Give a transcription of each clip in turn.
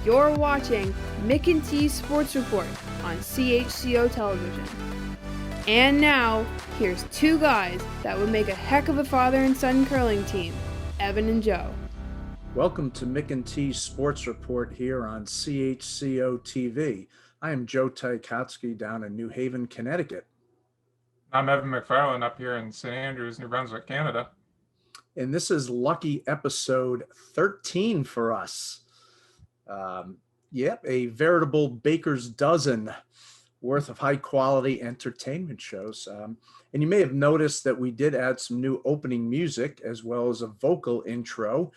You're watching Mick and T's Sports Report on CHCO Television. And now, here's two guys that would make a heck of a father and son curling team, Evan and Joe. Welcome to Mick and T's Sports Report here on CHCO-TV. I am Joe Ticotsky down in New Haven, Connecticut. I'm Evan McFarlane up here in St. Andrews, New Brunswick, Canada. And this is lucky episode 13 for us. A veritable baker's dozen worth of high quality entertainment shows. And you may have noticed that we did add some new opening music as well as a vocal intro.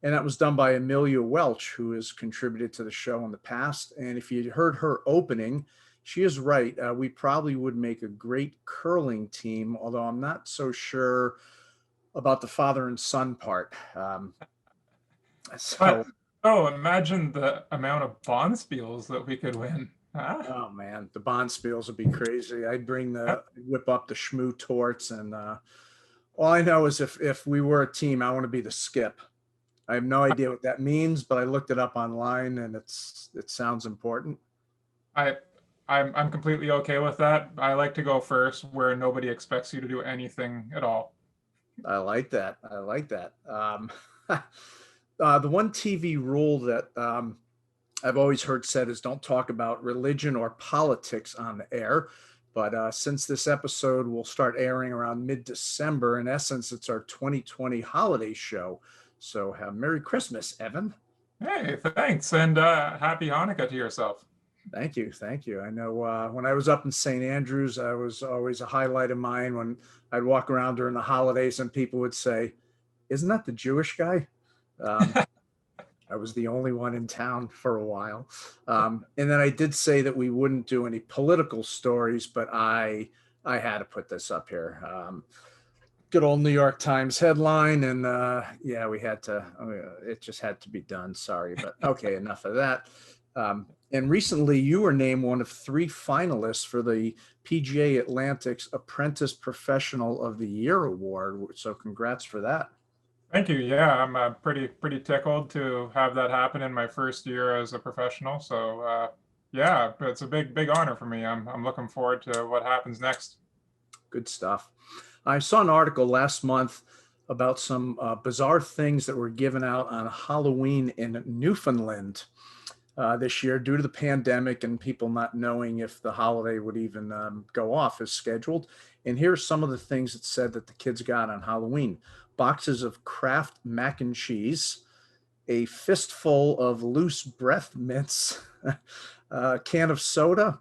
And that was done by Amelia Welch, who has contributed to the show in the past. And if you heard her opening, she is right. We probably would make a great curling team, although I'm not so sure about the father and son part. Imagine the amount of bonspiels that we could win. Huh? Oh man, the bonspiels would be crazy. I'd whip up the schmoo torts, and all I know is if we were a team, I want to be the skip. I have no idea what that means, but I looked it up online, and it sounds important. I'm completely okay with that. I like to go first, where nobody expects you to do anything at all. I like that. The one TV rule that I've always heard said is don't talk about religion or politics on the air. But since this episode will start airing around mid-December, in essence, it's our 2020 holiday show. So Merry Christmas, Evan. Hey, thanks. And Happy Hanukkah to yourself. Thank you. I know when I was up in St. Andrews, I was always a highlight of mine when I'd walk around during the holidays and people would say, "Isn't that the Jewish guy?" I was the only one in town for a while. And then I did say that we wouldn't do any political stories, but I had to put this up here. Good old New York Times headline. And we had to, it just had to be done. Sorry, but okay, enough of that. And recently you were named one of 3 finalists for the PGA Atlantic's Apprentice Professional of the Year Award. So congrats for that. Thank you. Yeah, I'm pretty tickled to have that happen in my first year as a professional. So it's a big honor for me. I'm looking forward to what happens next. Good stuff. I saw an article last month about some bizarre things that were given out on Halloween in Newfoundland this year due to the pandemic and people not knowing if the holiday would even go off as scheduled. And here's some of the things it said that the kids got on Halloween. Boxes of Kraft mac and cheese, a fistful of loose breath mints, a can of soda,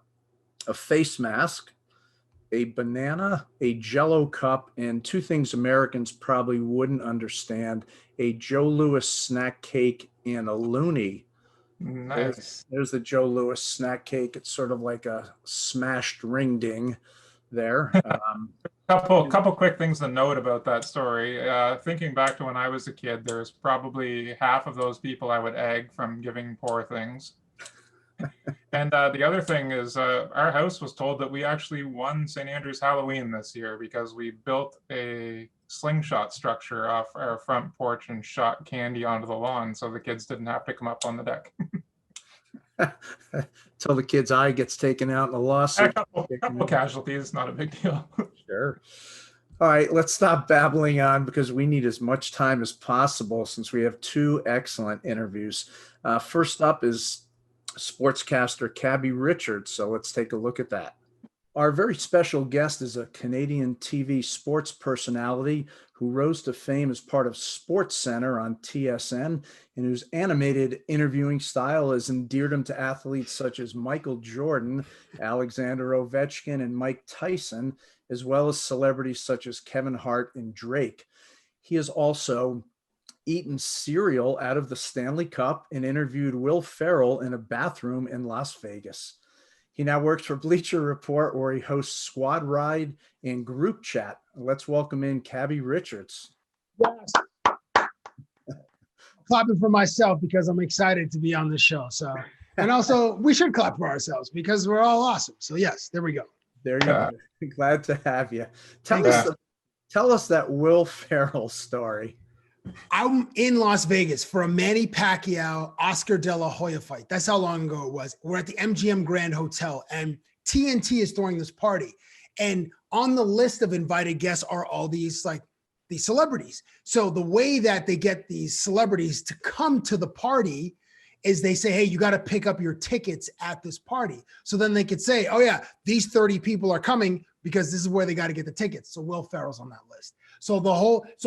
a face mask, a banana, a Jell-O cup, and 2 things Americans probably wouldn't understand, a Joe Louis snack cake and a loonie. Nice. There's the Joe Louis snack cake. It's sort of like a smashed ring ding there. Couple quick things to note about that story. Thinking back to when I was a kid, there's probably half of those people I would egg from giving poor things. And the other thing is our house was told that we actually won St. Andrews Halloween this year because we built a slingshot structure off our front porch and shot candy onto the lawn so the kids didn't have to come up on the deck. Till the kid's eye gets taken out in a lawsuit. A couple casualties, not a big deal. Sure. All right, let's stop babbling on because we need as much time as possible since we have 2 excellent interviews. First up is sportscaster Cabbie Richards, so let's take a look at that. Our very special guest is a Canadian TV sports personality who rose to fame as part of SportsCenter on TSN and whose animated interviewing style has endeared him to athletes such as Michael Jordan, Alexander Ovechkin, and Mike Tyson, as well as celebrities such as Kevin Hart and Drake. He has also eaten cereal out of the Stanley Cup and interviewed Will Ferrell in a bathroom in Las Vegas. He now works for Bleacher Report, where he hosts Squad Ride and Group Chat. Let's welcome in Cabbie Richards. Yes. Clapping for myself because I'm excited to be on the show. So, and also we should clap for ourselves because we're all awesome. So yes, there we go. There you go. Glad to have you. Tell us that Will Ferrell story. I'm in Las Vegas for a Manny Pacquiao Oscar De La Hoya fight. That's how long ago it was. We're at the MGM Grand Hotel, and TNT is throwing this party. And on the list of invited guests are all these celebrities. So the way that they get these celebrities to come to the party is they say, hey, you got to pick up your tickets at this party. So then they could say, oh yeah, these 30 people are coming because this is where they got to get the tickets. So Will Ferrell's on that list. So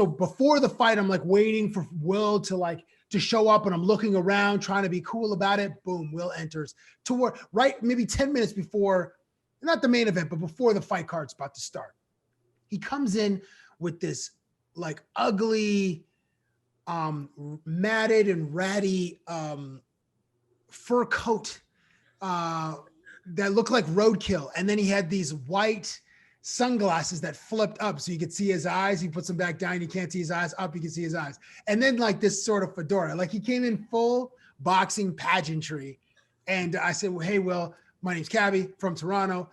before the fight, I'm like waiting for Will to show up, and I'm looking around trying to be cool about it. Boom, Will enters right maybe 10 minutes before, not the main event, but before the fight card's about to start. He comes in with this like ugly, matted and ratty fur coat that looked like roadkill. And then he had these white sunglasses that flipped up so you could see his eyes. He puts them back down, you can't see his eyes. Up, you can see his eyes. And then like this sort of fedora, like he came in full boxing pageantry. And I said, well, hey, Will, my name's Cabbie from Toronto.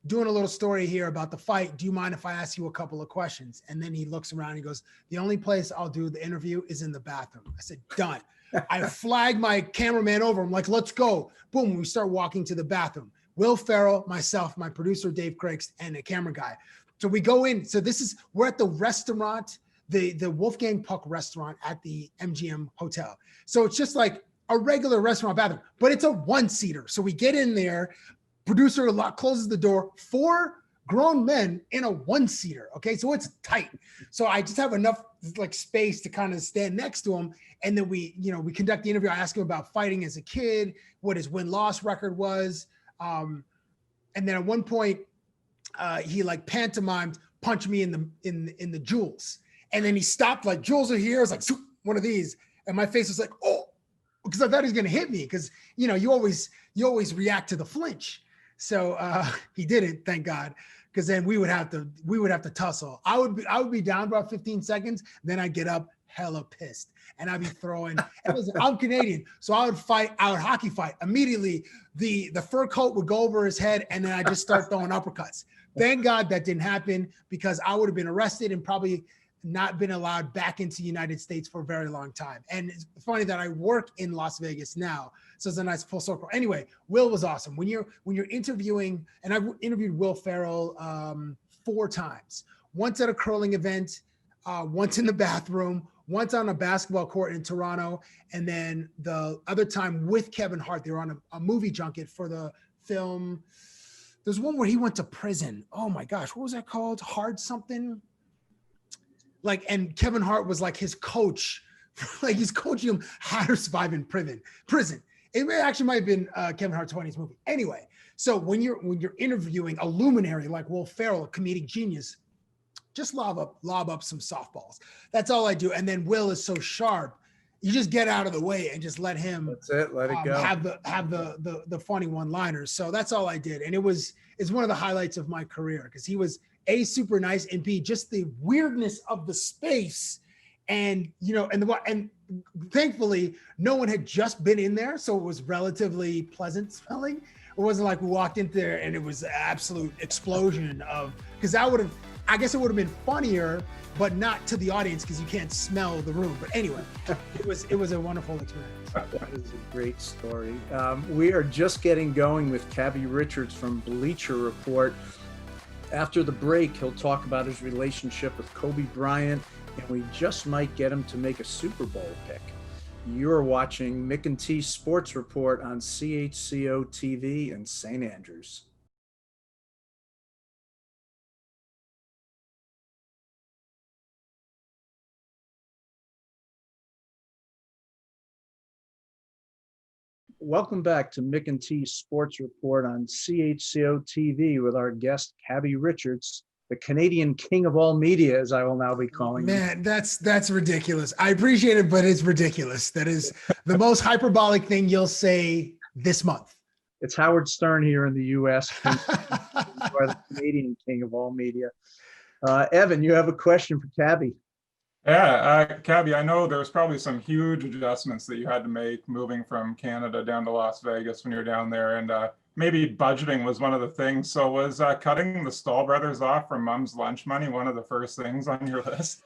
Doing a little story here about the fight. Do you mind if I ask you a couple of questions? And then he looks around and he goes, the only place I'll do the interview is in the bathroom. I said, done. I flagged my cameraman over. I'm like, let's go. Boom, we start walking to the bathroom. Will Ferrell, myself, my producer, Dave Crakes, and the camera guy. So we go in. So we're at the restaurant, the Wolfgang Puck restaurant at the MGM Hotel. So it's just like a regular restaurant bathroom, but it's a one-seater. So we get in there, producer closes the door, 4 grown men in a one-seater. Okay, so it's tight. So I just have enough like space to kind of stand next to him. And then we conduct the interview. I ask him about fighting as a kid, what his win-loss record was. And then at one point, he like pantomimed, punch me in the jewels. And then he stopped, like, jewels are here. I was like, one of these. And my face was like, oh, because I thought he was going to hit me. Because, you always react to the flinch. So he didn't, thank God. Because then we would have to tussle. I would be down about 15 seconds. Then I'd get up hella pissed. And I'd be throwing, and listen, I'm Canadian. So I would hockey fight. Immediately, the fur coat would go over his head, and then I just start throwing uppercuts. Thank God that didn't happen, because I would have been arrested and probably not been allowed back into the United States for a very long time. And it's funny that I work in Las Vegas now. So it's a nice full circle. Anyway, Will was awesome. When you're interviewing, and I've interviewed Will Ferrell 4 times, once at a curling event, once in the bathroom, once on a basketball court in Toronto, and then the other time with Kevin Hart. They were on a movie junket for the film. There's one where he went to prison. Oh my gosh, what was that called? Hard something? Like, and Kevin Hart was like his coach, like he's coaching him how to survive in prison. It actually might have been Kevin Hart's 20s movie. Anyway, so when you're interviewing a luminary like Will Ferrell, a comedic genius, just lob up some softballs. That's all I do. And then Will is so sharp, you just get out of the way and just let him. That's it. Let it go. Have the funny one-liners. So that's all I did, and it's one of the highlights of my career, because he was A, super nice, and B, just the weirdness of the space, and and thankfully no one had just been in there, so it was relatively pleasant smelling. It wasn't like we walked in there and it was an absolute explosion of, because I guess it would have been funnier, but not to the audience because you can't smell the room. But anyway, it was a wonderful experience. That is a great story. We are just getting going with Cabbie Richards from Bleacher Report. After the break, he'll talk about his relationship with Kobe Bryant, and we just might get him to make a Super Bowl pick. You're watching Mick and T Sports Report on CHCO-TV in St. Andrews. Welcome back to Mick and T Sports Report on CHCO-TV with our guest, Cabbie Richards, the Canadian king of all media, as I will now be calling him. Man, that's ridiculous. I appreciate it, but it's ridiculous. That is the most hyperbolic thing you'll say this month. It's Howard Stern here in the U.S. You are the Canadian king of all media. Evan, you have a question for Cabbie. Yeah, Cabbie, I know there was probably some huge adjustments that you had to make moving from Canada down to Las Vegas when you were down there, and maybe budgeting was one of the things. So was cutting the Stahl brothers off from Mom's lunch money one of the first things on your list?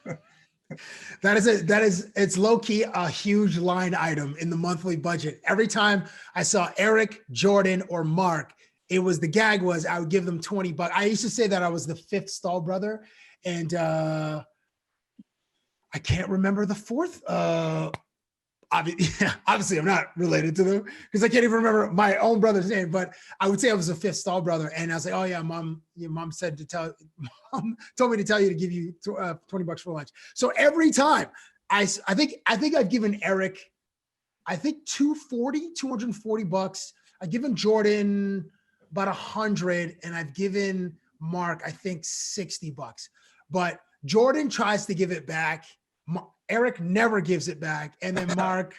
It's low key a huge line item in the monthly budget. Every time I saw Eric, Jordan, or Mark, it was the gag was I would give them $20. I used to say that I was the fifth Stahl brother, and I can't remember the fourth. Obviously, I'm not related to them because I can't even remember my own brother's name. But I would say I was a fifth Stahl brother, and I was like, "Oh yeah, mom, your mom said to tell, mom told me to tell you to give you $20 for lunch." So every time, I think I've given Eric, I think $240. I've given Jordan about 100, and I've given Mark, I think $60. But Jordan tries to give it back. Eric never gives it back. And then Mark,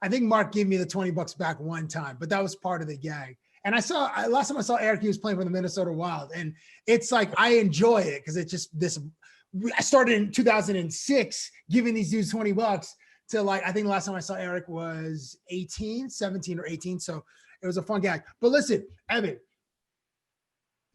I think Mark gave me the $20 back one time, but that was part of the gag. And last time I saw Eric, he was playing for the Minnesota Wild. And it's like, I enjoy it because it's just this, I started in 2006, giving these dudes $20 to like, I think the last time I saw Eric was 17 or 18. So it was a fun gag. But listen, Evan,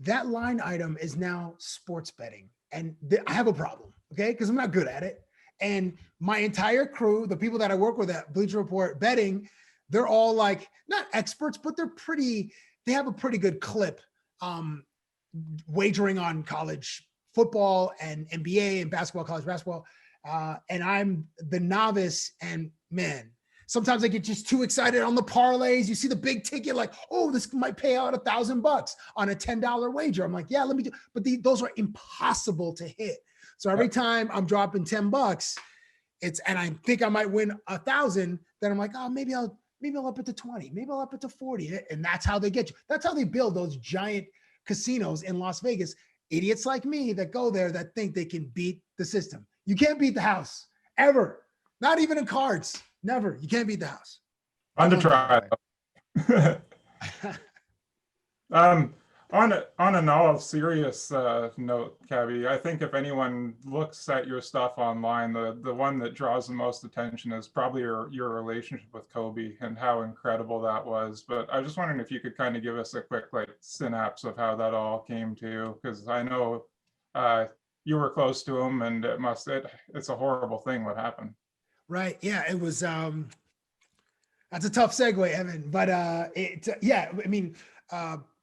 that line item is now sports betting. And I have a problem, okay? Because I'm not good at it. And my entire crew, the people that I work with at Bleacher Report betting, they're all like, not experts, but they have a pretty good clip wagering on college football and NBA and basketball, college basketball. And I'm the novice, and man, sometimes I get just too excited on the parlays. You see the big ticket, like, oh, this might pay out $1,000 on a $10 wager. I'm like, yeah, let me do, but those are impossible to hit. So every time I'm dropping $10, and I think I might win 1,000, then I'm like, oh, maybe I'll up it to 20, maybe I'll up it to 40. And that's how they get you. That's how they build those giant casinos in Las Vegas. Idiots like me that go there that think they can beat the system. You can't beat the house ever. Not even in cards. Never. You can't beat the house. On to try. On an all serious note, Cabbie, I think if anyone looks at your stuff online, the one that draws the most attention is probably your relationship with Kobe and how incredible that was. But I was just wondering if you could kind of give us a quick synapse of how that all came to, because I know you were close to him, and it's a horrible thing what happened. Right. Yeah, it was. That's a tough segue, Evan. But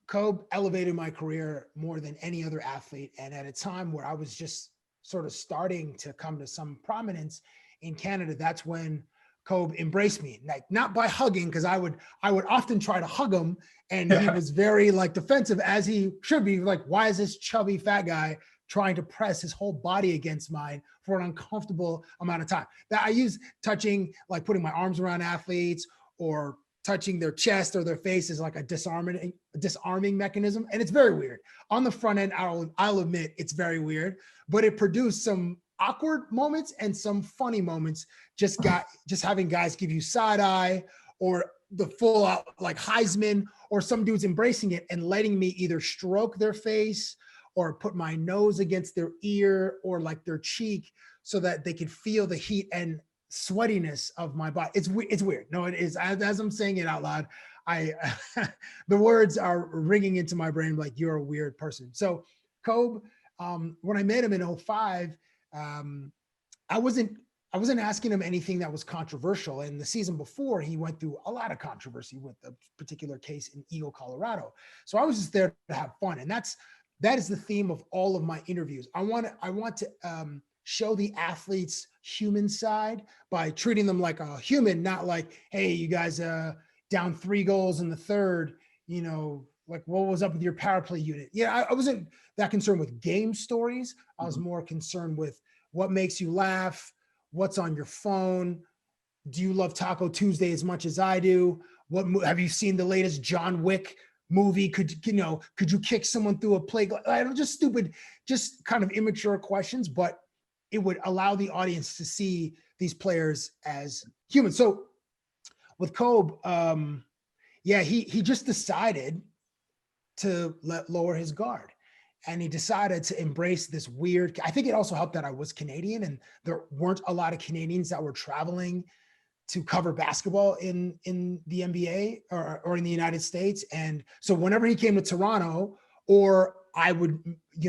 Kobe elevated my career more than any other athlete. And at a time where I was just sort of starting to come to some prominence in Canada, that's when Kobe embraced me. Like, not by hugging, because I would often try to hug him, and he was very defensive, as he should be. Like, why is this chubby fat guy trying to press his whole body against mine for an uncomfortable amount of time? That I use touching, like putting my arms around athletes or touching their chest or their face is like a disarming mechanism. And it's very weird. On the front end, I'll admit it's very weird, but it produced some awkward moments and some funny moments. Just having guys give you side eye, or the full out like Heisman, or some dudes embracing it and letting me either stroke their face or put my nose against their ear or like their cheek so that they could feel the heat and sweatiness of my body. It's weird. No, it is. As I'm saying it out loud, the words are ringing into my brain like, you're a weird person. So Kobe, when I met him in 2005, I wasn't asking him anything that was controversial. And the season before, he went through a lot of controversy with a particular case in Eagle, Colorado. So I was just there to have fun. And that is the theme of all of my interviews. I want to show the athlete's human side by treating them like a human, not like, hey, you guys down 3 goals in the third, like what was up with your power play unit? Yeah, I wasn't that concerned with game stories. I was more concerned with what makes you laugh, what's on your phone. Do you love Taco Tuesday as much as I do? Have you seen the latest John Wick movie? Could you kick someone through a plate? I don't, just stupid, just kind of immature questions, but it would allow the audience to see these players as humans. So with Kobe, he just decided to lower his guard, and he decided to embrace this weird. I think it also helped that I was Canadian, and there weren't a lot of Canadians that were traveling to cover basketball in the NBA or in the United States. And so whenever he came to Toronto, or I would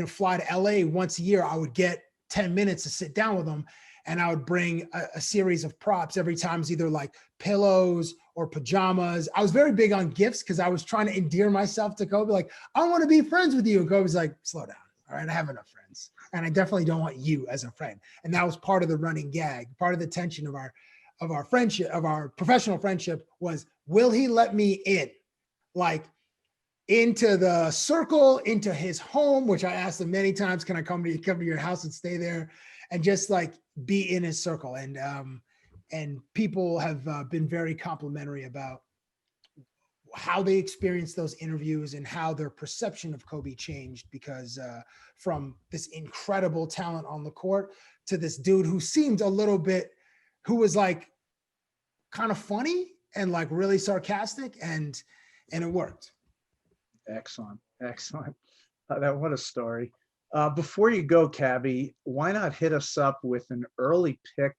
fly to LA once a year, I would get 10 minutes to sit down with him. and I would bring a series of props every time. It's either like pillows or pajamas. I was very big on gifts because I was trying to endear myself to Kobe. Like, I want to be friends with you. And Kobe's like, slow down. All right, I have enough friends. And I definitely don't want you as a friend. And that was part of the running gag. Part of the tension of our friendship, of our professional friendship was, will he let me in? Like, into the circle, into his home, which I asked him many times, can I come to your house and stay there? And just like be in his circle. And people have been very complimentary about how they experienced those interviews and how their perception of Kobe changed, because from this incredible talent on the court to this dude who seemed a little bit, who was like kind of funny and like really sarcastic, and it worked. Excellent. What a story. Before you go, Cabbie, why not hit us up with an early pick?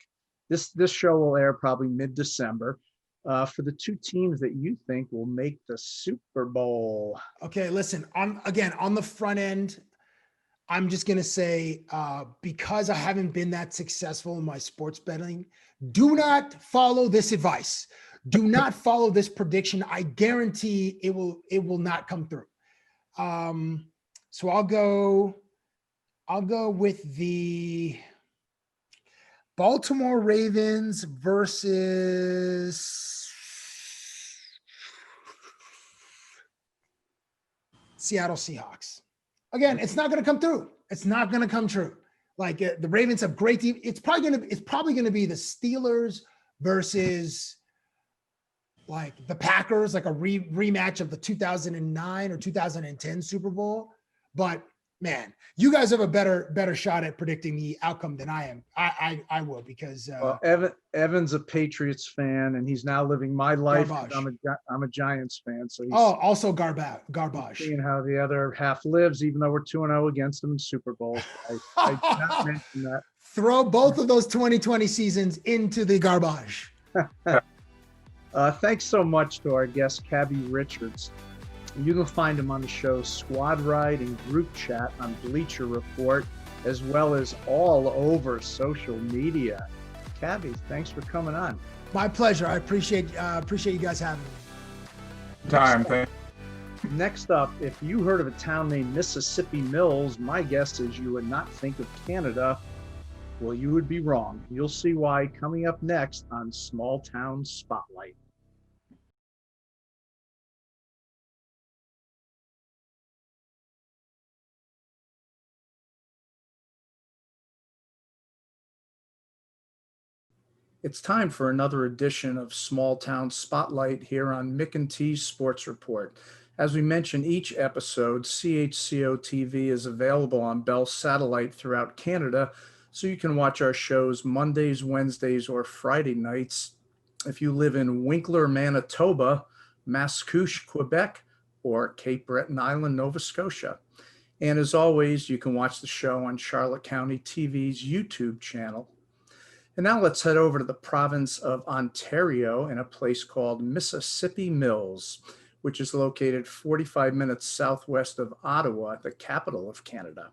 This show will air probably mid-December, for the two teams that you think will make the Super Bowl. Okay, listen, on the front end, I'm just going to say, because I haven't been that successful in my sports betting, do not follow this advice. Do not follow this prediction. I guarantee it will not come through. So I'll go with the Baltimore Ravens versus Seattle Seahawks. Again, it's not going to come through. It's not going to come true. Like, the Ravens have great team. It's probably going to be the Steelers versus like the Packers, like a rematch of the 2009 or 2010 Super Bowl. But man, you guys have a better shot at predicting the outcome than I am. I will, because well, Evan's a Patriots fan, and he's now living my life. I'm a Giants fan, so he's also garbage. Seeing how the other half lives, even though we're 2-0 against them in Super Bowl. I did not mention that. Throw both of those 2020 seasons into the garbage. Thanks so much to our guest, Cabbie Richards. You can find him on the show's Squad Ride and Group Chat on Bleacher Report, as well as all over social media. Cabbie, thanks for coming on. My pleasure. I appreciate you guys having me. Next up, if you heard of a town named Mississippi Mills, my guess is you would not think of Canada. Well, you would be wrong. You'll see why coming up next on Small Town Spotlight. It's time for another edition of Small Town Spotlight here on Mick & Sports Report. As we mentioned each episode, CHCO-TV is available on Bell Satellite throughout Canada, so you can watch our shows Mondays, Wednesdays, or Friday nights if you live in Winkler, Manitoba, Mascouche, Quebec, or Cape Breton Island, Nova Scotia. And as always, you can watch the show on Charlotte County TV's YouTube channel. And now let's head over to the province of Ontario in a place called Mississippi Mills, which is located 45 minutes southwest of Ottawa, the capital of Canada.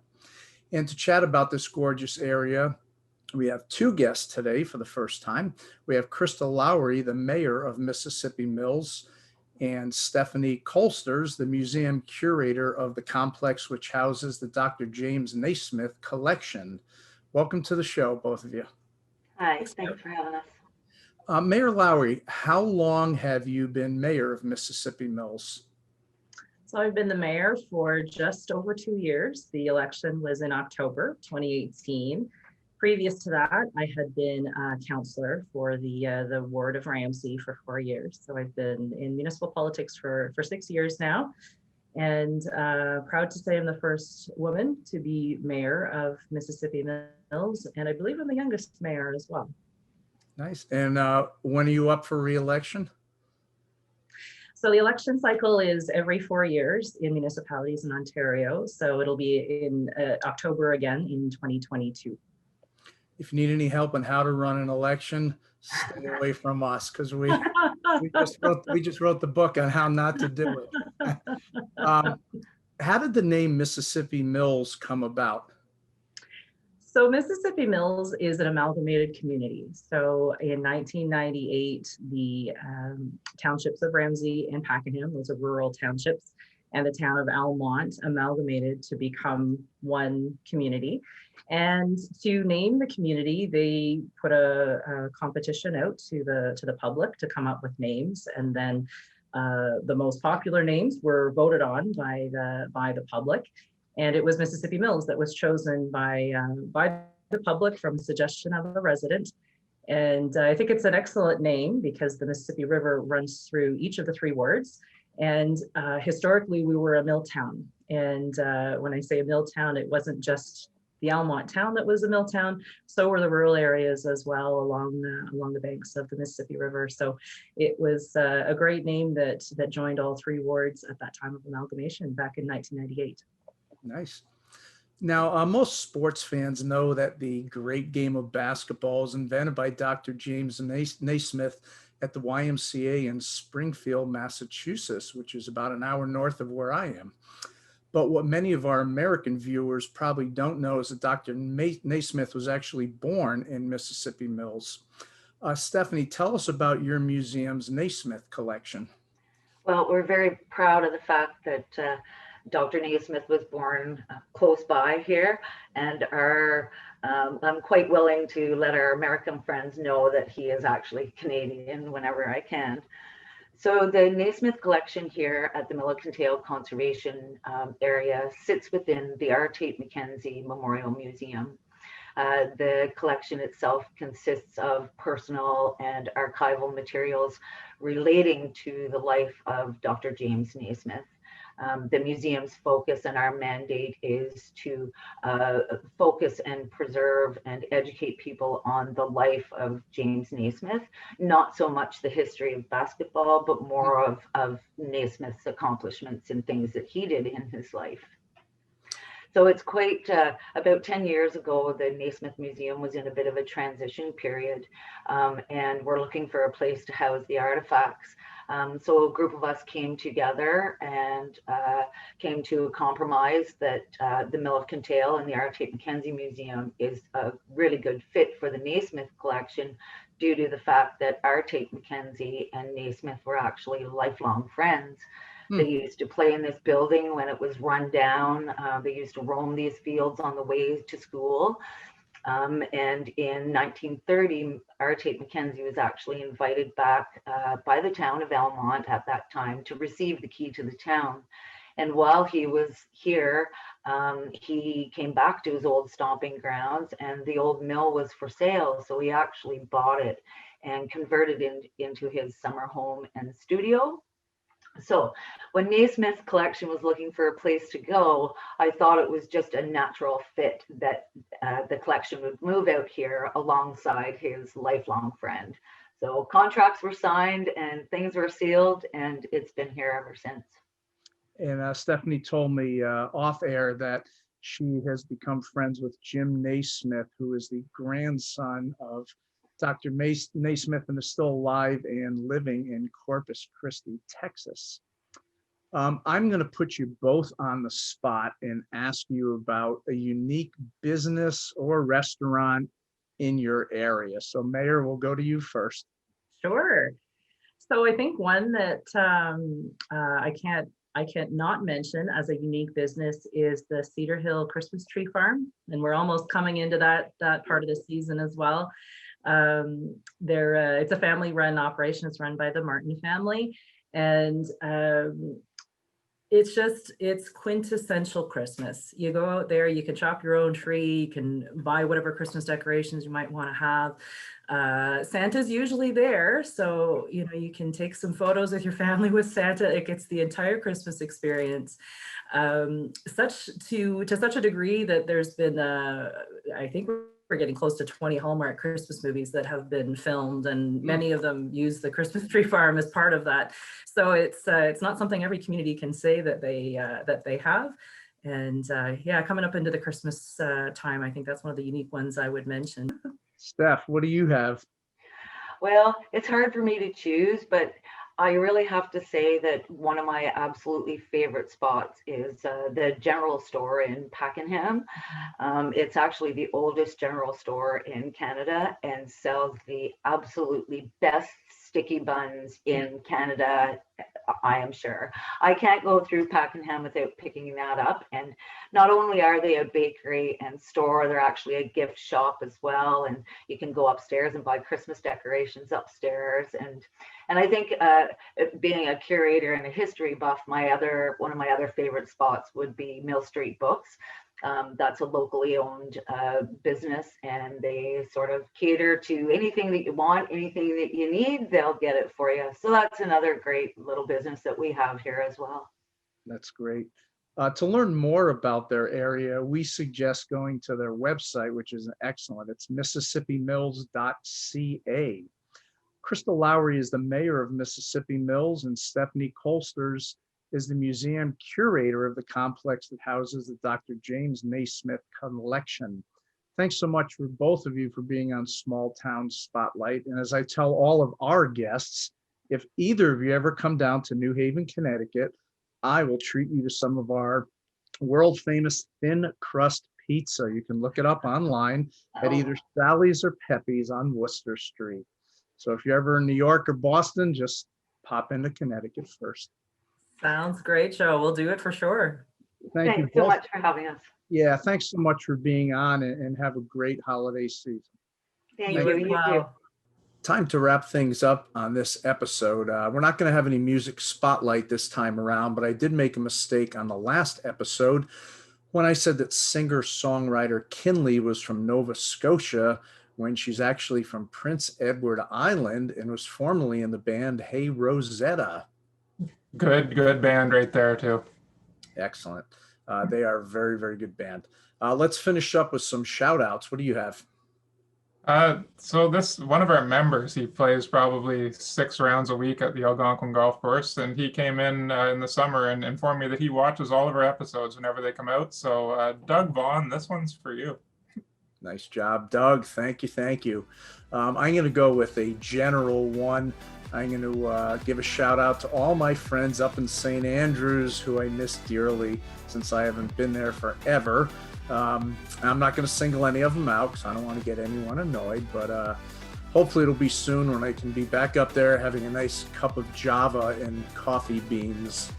And to chat about this gorgeous area, we have two guests today for the first time. We have Christa Lowry, the mayor of Mississippi Mills, and Stephanie Kolsters, the museum curator of the complex, which houses the Dr. James Naismith collection. Welcome to the show, both of you. Hi, thanks for having us. Mayor Lowry, how long have you been mayor of Mississippi Mills? So I've been the mayor for just over 2 years. The election was in October 2018. Previous to that, I had been a councillor for the ward of Ramsey for 4 years. So I've been in municipal politics for 6 years now, and proud to say I'm the first woman to be mayor of Mississippi Mills, and I believe I'm the youngest mayor as well. Nice. And when are you up for re-election? So the election cycle is every 4 years in municipalities in Ontario. So it'll be in October again in 2022. If you need any help on how to run an election, stay away from us, because we just wrote the book on how not to do it. How did the name Mississippi Mills come about? So Mississippi Mills is an amalgamated community. So in 1998, the townships of Ramsey and Pakenham, those are rural townships, and the town of Almont amalgamated to become one community. And to name the community, they put a competition out to the public to come up with names, and then the most popular names were voted on by the public. And it was Mississippi Mills that was chosen by the public from suggestion of a resident. And I think it's an excellent name because the Mississippi River runs through each of the three wards. And historically, we were a mill town. And when I say a mill town, it wasn't just the Almont town that was a mill town. So were the rural areas as well along the banks of the Mississippi River. So it was a great name that joined all three wards at that time of amalgamation back in 1998. Nice. Now, most sports fans know that the great game of basketball was invented by Dr. James Naismith at the YMCA in Springfield, Massachusetts, which is about an hour north of where I am. But what many of our American viewers probably don't know is that Dr. Naismith was actually born in Mississippi Mills. Stephanie, tell us about your museum's Naismith collection. Well, we're very proud of the fact that Dr. Naismith was born close by here, and I'm quite willing to let our American friends know that he is actually Canadian whenever I can. So the Naismith collection here at the Milliken-Tail Conservation Area sits within the R. Tate McKenzie Memorial Museum. The collection itself consists of personal and archival materials relating to the life of Dr. James Naismith. The museum's focus and our mandate is to focus and preserve and educate people on the life of James Naismith, not so much the history of basketball, but more of Naismith's accomplishments and things that he did in his life. So it's quite, about 10 years ago, the Naismith Museum was in a bit of a transition period, and we're looking for a place to house the artifacts. So a group of us came together and came to a compromise that the Milliken-Tail and the R. Tate McKenzie Museum is a really good fit for the Naismith collection due to the fact that R. Tate McKenzie and Naismith were actually lifelong friends. They used to play in this building when it was run down. They used to roam these fields on the way to school. And in 1930, R. Tate McKenzie was actually invited back by the town of Almont at that time to receive the key to the town. And while he was here, he came back to his old stomping grounds, and the old mill was for sale. So he actually bought it and converted it into his summer home and studio. So when Naismith's collection was looking for a place to go, I thought it was just a natural fit that the collection would move out here alongside his lifelong friend. So contracts were signed and things were sealed, and it's been here ever since. And Stephanie told me off air that she has become friends with Jim Naismith, who is the grandson of Dr. Naismith and is still alive and living in Corpus Christi, Texas. I'm going to put you both on the spot and ask you about a unique business or restaurant in your area. So Mayor, we'll go to you first. Sure. So I think one that I can't not mention as a unique business is the Cedar Hill Christmas Tree Farm. And we're almost coming into that part of the season as well. It's a family-run operation. It's run by the Martin family, and it's quintessential Christmas. You go out there, you can chop your own tree, you can buy whatever Christmas decorations you might want to have. Santa's usually there, so you can take some photos with your family with Santa. It gets the entire Christmas experience, such a degree that there's been I think we're getting close to 20 Hallmark Christmas movies that have been filmed, and many of them use the Christmas tree farm as part of that. So it's not something every community can say that they have. And coming up into the Christmas time, I think that's one of the unique ones I would mention. Steph, what do you have? Well, it's hard for me to choose, but I really have to say that one of my absolutely favorite spots is the general store in Pakenham. It's actually the oldest general store in Canada and sells the absolutely best sticky buns in Canada, I am sure. I can't go through Pakenham without picking that up. And not only are they a bakery and store, they're actually a gift shop as well. And you can go upstairs and buy Christmas decorations upstairs. And I think being a curator and a history buff, one of my other favorite spots would be Mill Street Books. That's a locally owned business, and they sort of cater to anything that you want, anything that you need, they'll get it for you. So that's another great little business that we have here as well. That's great. To learn more about their area, we suggest going to their website, which is excellent. It's MississippiMills.ca. Christa Lowry is the mayor of Mississippi Mills, and Stephanie Kolsters is the museum curator of the complex that houses the Dr. James Naismith collection. Thanks so much for both of you for being on Small Town Spotlight. And as I tell all of our guests, if either of you ever come down to New Haven, Connecticut, I will treat you to some of our world famous thin crust pizza. You can look it up online at either Sally's or Pepe's on Worcester Street. So if you're ever in New York or Boston, just pop into Connecticut first. Sounds great, Joe. We'll do it for sure. Thank you Thanks so both. much for having us. Yeah, thanks so much for being on, and have a great holiday season. Thank Thank you. as You well. too. Time to wrap things up on this episode. We're not going to have any music spotlight this time around, but I did make a mistake on the last episode when I said that singer-songwriter Kinley was from Nova Scotia, when she's actually from Prince Edward Island and was formerly in the band Hey Rosetta. Good band right there too. Excellent. They are a very, very good band. Let's finish up with some shout outs. What do you have? So this one of our members, he plays probably 6 rounds a week at the Algonquin Golf Course, and he came in the summer and informed me that he watches all of our episodes whenever they come out. So Doug Vaughn, this one's for you. Nice job, Doug. Thank you. I'm going to go with a general one. I'm going to give a shout out to all my friends up in St. Andrews who I miss dearly since I haven't been there forever. I'm not going to single any of them out because I don't want to get anyone annoyed, but hopefully it'll be soon when I can be back up there having a nice cup of Java and coffee beans,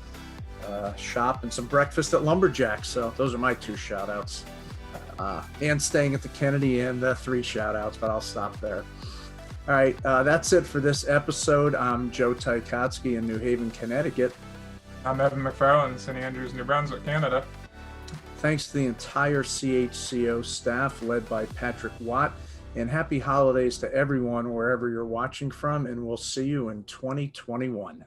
shop, and some breakfast at Lumberjack. So those are my 2 shout outs. And staying at the Kennedy, and 3 shout outs, but I'll stop there. All right, that's it for this episode. I'm Joe Ticotsky in New Haven, Connecticut. I'm Evan McFarlane, St. Andrews, New Brunswick, Canada. Thanks to the entire CHCO staff led by Patrick Watt, and happy holidays to everyone wherever you're watching from, and we'll see you in 2021.